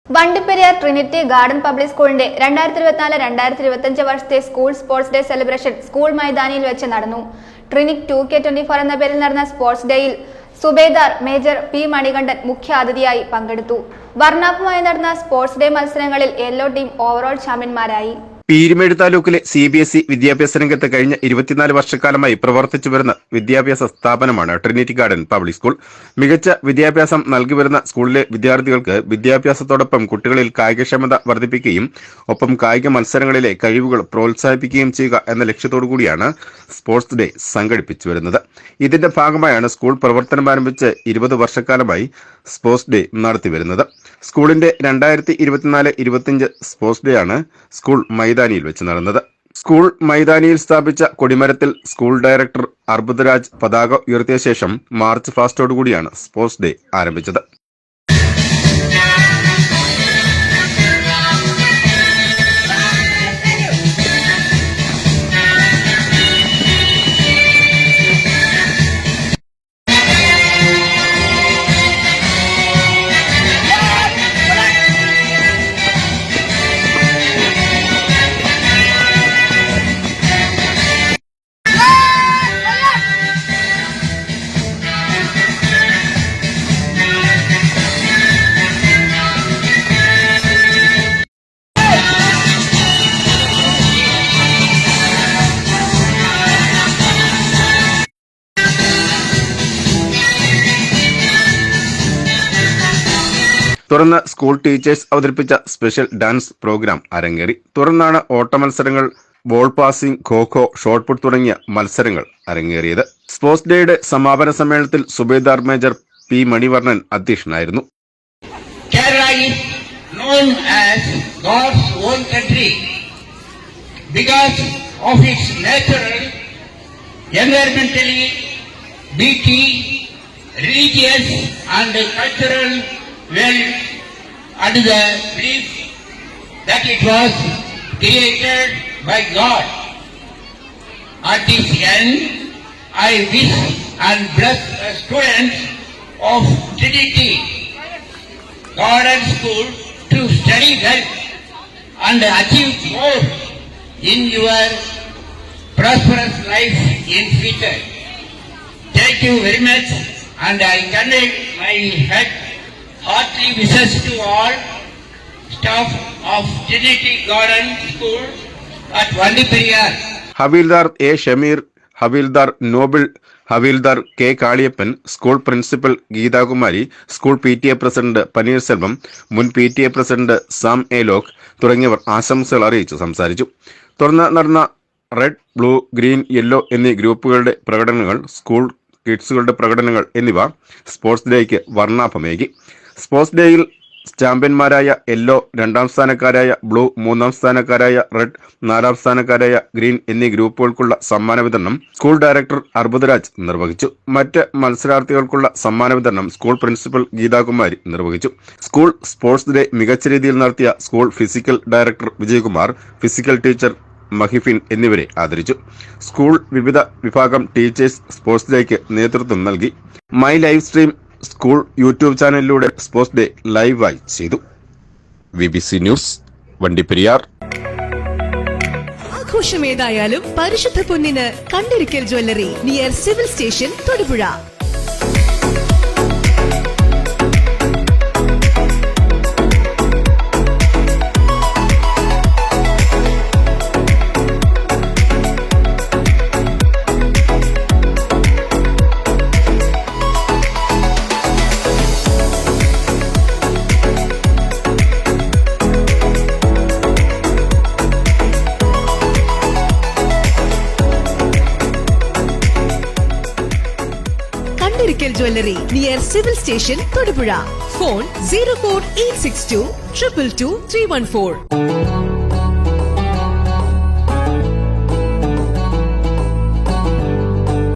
Vandiperiyar Trinity garden public സ്കൂളിന്റെ 2024-2025 വർഷത്തെ school sports day celebration school മൈതാനിയിൽ വെച്ച് നടന്നു. ട്രിനിക് 2K24 എന്ന പേരിൽ നടന്ന സ്പോർട്സ് ഡേയിൽ സുബേദാർ മേജർ പി മണികണ്ഠൻ മുഖ്യ അതിഥിയായി പങ്കെടുത്തു. വർണ്ണാഭമായി നടന്ന സ്പോർട്സ് ഡേ മത്സരങ്ങളിൽ യെല്ലോ ടീം ഓവറോൾ ചാമ്പ്യന്മാരായി. പീരുമേട് താലൂക്കിലെ CBSE വിദ്യാഭ്യാസ രംഗത്ത് കഴിഞ്ഞ 24 വർഷക്കാലമായി പ്രവർത്തിച്ചു വരുന്ന വിദ്യാഭ്യാസ സ്ഥാപനമാണ് ട്രിനിറ്റി ഗാർഡൻ പബ്ലിക് സ്കൂൾ. മികച്ച വിദ്യാഭ്യാസം നൽകി വരുന്ന സ്കൂളിലെ വിദ്യാർത്ഥികൾക്ക് വിദ്യാഭ്യാസത്തോടൊപ്പം കുട്ടികളിൽ കായികക്ഷമത വർദ്ധിപ്പിക്കുകയും ഒപ്പം കായിക മത്സരങ്ങളിലെ കഴിവുകൾ പ്രോത്സാഹിപ്പിക്കുകയും ചെയ്യുക എന്ന ലക്ഷ്യത്തോടുകൂടിയാണ് സ്പോർട്സ് ഡേ സംഘടിപ്പിച്ചു വരുന്നത്. ഇതിന്റെ ഭാഗമായാണ് സ്കൂൾ പ്രവർത്തനം ആരംഭിച്ച് 20 വർഷക്കാലമായി സ്പോർട്സ് ഡേ നടത്തിവരുന്നത്. സ്കൂളിന്റെ 2024-25 സ്പോർട്സ് ഡേ ആണ് സ്കൂൾ മൈതാനിയിൽ വെച്ച് നടന്നത്. സ്കൂൾ മൈതാനിയിൽ സ്ഥാപിച്ച കൊടിമരത്തിൽ സ്കൂൾ ഡയറക്ടർ അർബുദരാജ് പതാക ഉയർത്തിയ ശേഷം മാർച്ച് പാസ്റ്റോടുകൂടിയാണ് സ്പോർട്സ് ഡേ ആരംഭിച്ചത്. തുടർന്ന് സ്കൂൾ ടീച്ചേഴ്സ് അവതരിപ്പിച്ച സ്പെഷ്യൽ ഡാൻസ് പ്രോഗ്രാം അരങ്ങേറി. തുടർന്നാണ് ഓട്ടമത്സരങ്ങൾ, ബോൾ പാസിംഗ്, ഖോ-ഖോ, ഷോട്ട് പുട്ട് തുടങ്ങിയ മത്സരങ്ങൾ അരങ്ങേറിയത്. സ്പോർട്സ് ഡേയുടെ സമാപന സമ്മേളനത്തിൽ സുബേദാർ മേജർ പി മണിവർണ്ണൻ അധ്യക്ഷനായിരുന്നു. Kerala is known as God's own country because of its natural, environmentally, beauty, religious and cultural wealth, and the belief that it was created by God. At this end, I wish and bless the students of Trinity Garden School to study well and achieve more in your prosperous life in future. Thank you very much, and I convey my hearty wishes to all staff of Trinity Garden School at Vandiperiyar. Havildar A Shameer, havildar Noble, havildar K Kaliappan, school principal Geethakumari, school PTA president Panneerselvam, മുൻ PTA president Sam A ലോക് തുടങ്ങിയവർ ആശംസകൾ അറിയിച്ച് സംസാരിച്ചു. തുടർന്ന് നടന്ന red, blue, green, yellow എന്നീ ഗ്രൂപ്പുകളുടെ പ്രകടനങ്ങൾ, സ്കൂൾ കിഡ്സുകളുടെ പ്രകടനങ്ങൾ എന്നിവ സ്പോർട്സ് ഡേക്ക് വർണ്ണാഭമേകി. സ്പോർട്സ് ഡേയിൽ ചാമ്പ്യന്മാരായ യെല്ലോ, 2ാം സ്ഥാനക്കാരായ ബ്ലൂ, 3ാം സ്ഥാനക്കാരായ റെഡ്, 4ാം സ്ഥാനക്കാരായ ഗ്രീൻ എന്നീ ഗ്രൂപ്പുകൾക്കുള്ള സമ്മാന വിതരണം സ്കൂൾ ഡയറക്ടർ അർബുദരാജ് നിർവഹിച്ചു. മറ്റ് മത്സരാർത്ഥികൾക്കുള്ള സമ്മാന വിതരണം സ്കൂൾ പ്രിൻസിപ്പൽ ഗീതാകുമാരി നിർവഹിച്ചു. സ്കൂൾ സ്പോർട്സ് ഡേ മികച്ച രീതിയിൽ നടത്തിയ school physical director Vijayakumar, physical teacher Mahifin എന്നിവരെ ആദരിച്ചു. സ്കൂൾ വിവിധ വിഭാഗം ടീച്ചേഴ്സ് സ്പോർട്സ് ഡേക്ക് നേതൃത്വം നൽകി. My live stream school YouTube ചാനലിലൂടെ സ്പോർട്സ് ഡേ ലൈവായി ചെയ്തു. BBC news, Vandiperiyar. ആഘോഷമേതായാലും പരിശുദ്ധ പൊന്നിന് Kandirikkal jewellery near civil station, Thodupuzha. Kandirikkal jewellery near civil station, Thodupuzha. Phone 04862222 314.